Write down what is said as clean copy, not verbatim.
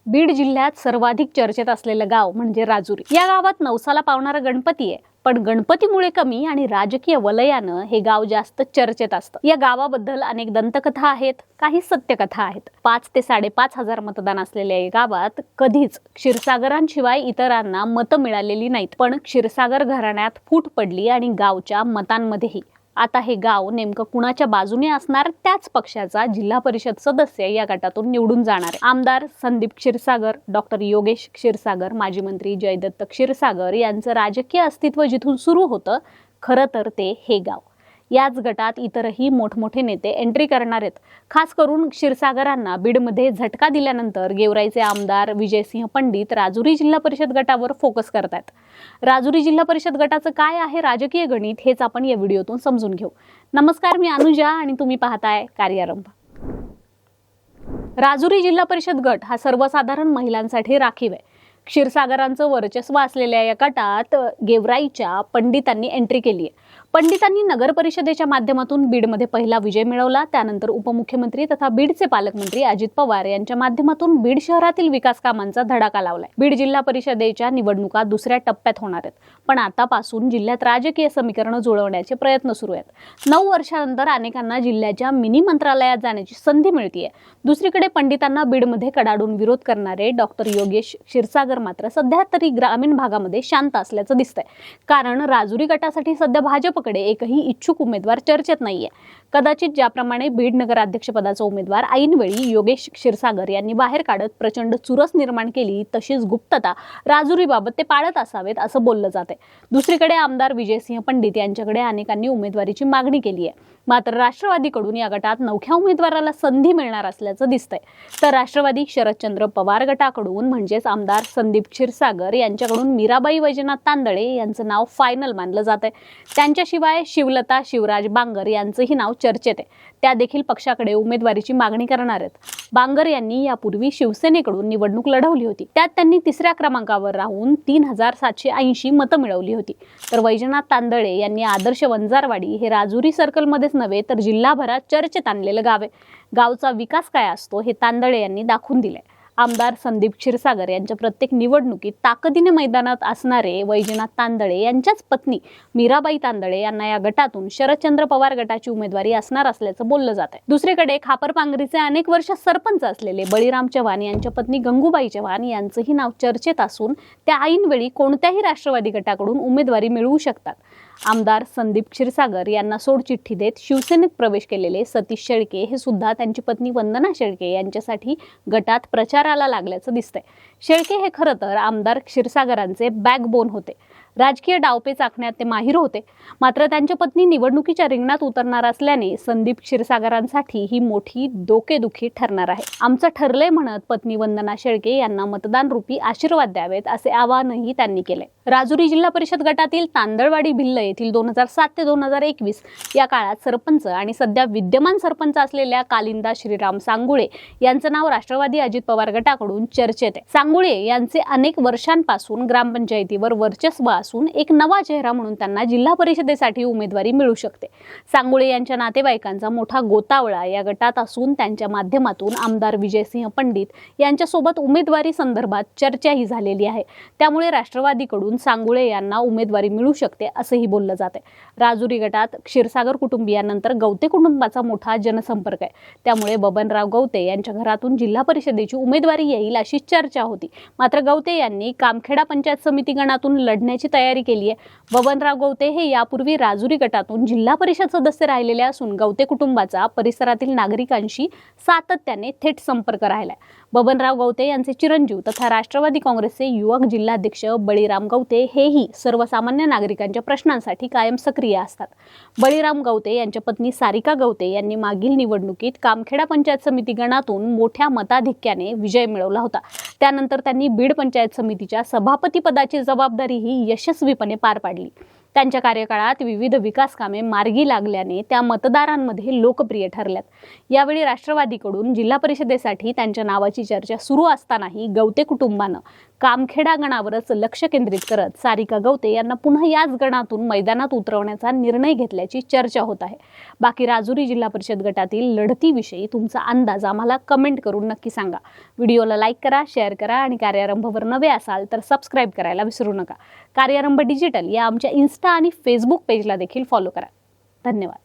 बीड जिल्ह्यात सर्वाधिक चर्चेत असलेलं गाव म्हणजे राजुरी। या गावात नवसाला पावणारा गणपती आहे, पण गणपतीमुळे कमी आणि राजकीय वलयानं हे गाव जास्त चर्चेत असतं। या गावाबद्दल अनेक दंतकथा आहेत, काही सत्यकथा आहेत। 5 ते 5.5 हजार मतदान असलेल्या या गावात कधीच क्षीरसागरांशिवाय इतरांना मतं मिळालेली नाहीत, पण क्षीरसागर घराण्यात फूट पडली आणि गावच्या मतांमध्येही। आता हे गाव नेमकं कुणाच्या बाजूने असणार, त्याच पक्षाचा जिल्हा परिषद सदस्य या गटातून निवडून जाणार आहे। आमदार संदीप क्षीरसागर, डॉक्टर योगेश क्षीरसागर, माजी मंत्री जयदत्त क्षीरसागर यांचं राजकीय अस्तित्व जिथून सुरू होतं, खरं तर ते हे गाव। याच गटात इतरही मोठमोठे नेते एंट्री करणार आहेत। खास करून क्षीरसागरांना बीडमध्ये झटका दिल्यानंतर गेवराईचे आमदार विजयसिंह पंडित राजुरी जिल्हा परिषद गटावर फोकस करतात। राजुरी जिल्हा परिषद गटाचं काय आहे राजकीय गणित, हेच आपण या व्हिडिओतून समजून घेऊ। नमस्कार, मी अनुजा आणि तुम्ही पाहताय कार्यारंभ। राजुरी जिल्हा परिषद गट हा सर्वसाधारण महिलांसाठी राखीव आहे। क्षीरसागरांचं वर्चस्व असलेल्या या गटात गेवराईच्या पंडितांनी एंट्री केली आहे। पंडितांनी नगर परिषदेच्या माध्यमातून बीडमध्ये पहिला विजय मिळवला। त्यानंतर उपमुख्यमंत्री तथा बीडचे पालकमंत्री अजित पवार यांच्या माध्यमातून बीड शहरातील विकास कामांचा धडाका लावलाय। बीड जिल्हा परिषदेच्या निवडणुका दुसऱ्या टप्प्यात होणार आहेत, पण आतापासून जिल्ह्यात राजकीय समीकरण जुळवण्याचे प्रयत्न सुरू आहेत। 9 वर्षांनंतर अनेकांना जिल्ह्याच्या मिनी मंत्रालयात जाण्याची संधी मिळतेय। दुसरीकडे पंडितांना बीडमध्ये कडाडून विरोध करणारे डॉक्टर योगेश क्षीरसागर मात्र सध्या तरी ग्रामीण भागामध्ये शांत असल्याचं दिसतंय, कारण राजुरी गटासाठी सध्या भाजपकडे एकही इच्छुक उमेदवार चर्चेत नाहीये। कदाचित ज्याप्रमाणे बीड नगराध्यक्षपदाचा उमेदवार ऐनवेळी योगेश क्षीरसागर यांनी बाहेर काढत प्रचंड चुरस निर्माण केली, तशीच गुप्तता राजुरीबाबत ते पाळत असावेत असं बोललं जाते। दुसरीकडे आमदार विजयसिंह पंडित यांच्याकडे अनेकांनी उमेदवारीची मागणी केली आहे, मात्र राष्ट्रवादीकडून या गटात नवख्या उमेदवाराला संधी मिळणार असल्याचं दिसतंय। तर राष्ट्रवादी शरदचंद्र पवार गटाकडून म्हणजेच आमदार संदीप क्षीरसागर यांच्याकडून मीराबाई वैजनाथ तांदळे यांचं नाव फायनल मानलं जातंय। त्यांच्याशिवाय शिवलता शिवराज बांगर यांचंही नाव चर्चेत आहे। त्या देखील पक्षाकडे उमेदवारीची मागणी करणार आहेत। बांगर यांनी यापूर्वी शिवसेनेकडून निवडणूक लढवली होती, त्यात त्यांनी 3ऱ्या क्रमांकावर राहून 3780 मतं मिळवली होती। तर वैजनाथ तांदळे यांनी आदर्श वंजारवाडी हे राजुरी सर्कलमध्येच नव्हे तर जिल्हाभरात चर्चेत आणलेलं गाव आहे। गावचा विकास काय असतो हे तांदळे यांनी दाखवून दिलंय। आमदार संदीप क्षीरसागर यांच्या प्रत्येक निवडणुकीत ताकदीने मैदानात असणारे वैजनाथ तांदळे यांच्याच पत्नी मीराबाई तांदळे यांना या गटातून शरदचंद्र पवार गटाची उमेदवारी असणार असल्याचं बोललं जात आहे। दुसरीकडे खापरपांगरीचे अनेक वर्ष सरपंच असलेले बळीराम चव्हाण यांच्या पत्नी गंगूबाई चव्हाण यांचंही नाव चर्चेत असून त्या ऐनवेळी कोणत्याही राष्ट्रवादी गटाकडून उमेदवारी मिळवू शकतात। आमदार संदीप क्षीरसागर यांना सोडचिठ्ठी देत शिवसेनेत प्रवेश केलेले सतीश शेळके हे सुद्धा त्यांची पत्नी वंदना शेळके यांच्यासाठी गटात प्रचाराला लागल्याचं दिसतंय। शेळके हे खरं तर आमदार क्षीरसागरांचे बॅकबोन होते। राजकीय डावपेच आखण्यात ते माहिर होते, मात्र त्यांच्या पत्नी निवडणुकीच्या रिंगणात उतरणार असल्याने संदीप क्षीरसागरांसाठी ही मोठी डोकेदुखी ठरणार आहे। आमचं ठरलंय म्हणत पत्नी वंदना शेळके यांना मतदान रूपी आशीर्वाद द्यावेत असे आवाहनही त्यांनी केले। राजुरी जिल्हा परिषद गटातील तांदळवाडी भिल्ल येथील 2007 ते 2021 या काळात सरपंच आणि सध्या विद्यमान सरपंच असलेल्या कालिंदा श्रीराम सांगुळे यांचं नाव राष्ट्रवादी अजित पवार गटाकडून चर्चेत आहे। सांगुळे यांचे अनेक वर्षांपासून ग्रामपंचायतीवर वर्चस्व असून एक नवा चेहरा म्हणून त्यांना जिल्हा परिषदेसाठी उमेदवारी मिळू शकते। सांगुळे यांच्या नातेवाईकांचा मोठा गोतावळा या गटात असून त्यांच्या माध्यमातून आमदार विजयसिंह पंडित यांच्यासोबत उमेदवारी संदर्भात चर्चाही झालेली आहे। त्यामुळे राष्ट्रवादीकडून सांगुळे यांना उमेदवारी मिळू शकते असंही बोललं जाते। राजुरी गटात क्षीरसागर कुटुंबियांनंतर गवते कुटुंबाचा मोठा जनसंपर्क आहे, त्यामुळे बबनराव गवते यांच्या घरातून जिल्हा परिषदेची उमेदवारी येईल अशी चर्चा होती। मात्र गवते यांनी कामखेडा पंचायत समिती गणातून लढण्याची तयारी केली आहे। बबनराव गवते हे यापूर्वी राजुरी गटातून जिल्हा परिषद सदस्य राहिलेले असून गवते कुटुंबाचा परिसरातील नागरिकांशी सातत्याने थेट संपर्क राहिलाय। बबनराव गवते यांचे चिरंजीव तथा राष्ट्रवादी काँग्रेसचे युवक जिल्हाध्यक्ष बळीराम गवते हेही सर्वसामान्य नागरिकांच्या प्रश्नांसाठी कायम सक्रिय असतात। बळीराम गवते यांच्या पत्नी सारिका गवते यांनी मागील निवडणुकीत कामखेडा पंचायत समिती गणातून मोठ्या मताधिक्याने विजय मिळवला होता। त्यानंतर त्यांनी बीड पंचायत समितीच्या सभापती पदाची जबाबदारीही यशस्वीपणे पार पाडली। त्यांच्या कार्यकाळात विविध विकास कामे मार्गी लागल्याने त्या मतदारांमध्ये लोकप्रिय ठरल्यात। यावेळी राष्ट्रवादीकडून जिल्हा परिषदेसाठी त्यांच्या नावाची चर्चा सुरू असतानाही गवते कुटुंबानं कामखेडा गणावरच लक्ष केंद्रित करत सारिका गवते यांना पुन्हा याच गणातून मैदानात उतरवण्याचा निर्णय घेतल्याची चर्चा होत आहे. बाकी राजुरी जिल्हा परिषद गटातील लढतीविषयी तुमचा अंदाज आम्हाला कमेंट करून नक्की सांगा. व्हिडिओला लाईक करा, शेअर करा आणि कार्यारंभवर नवे असाल तर सबस्क्राईब करायला विसरू नका. कार्यारंभ डिजिटल या आमच्या इन्स्टा आणि फेसबुक पेजला देखील फॉलो करा. धन्यवाद.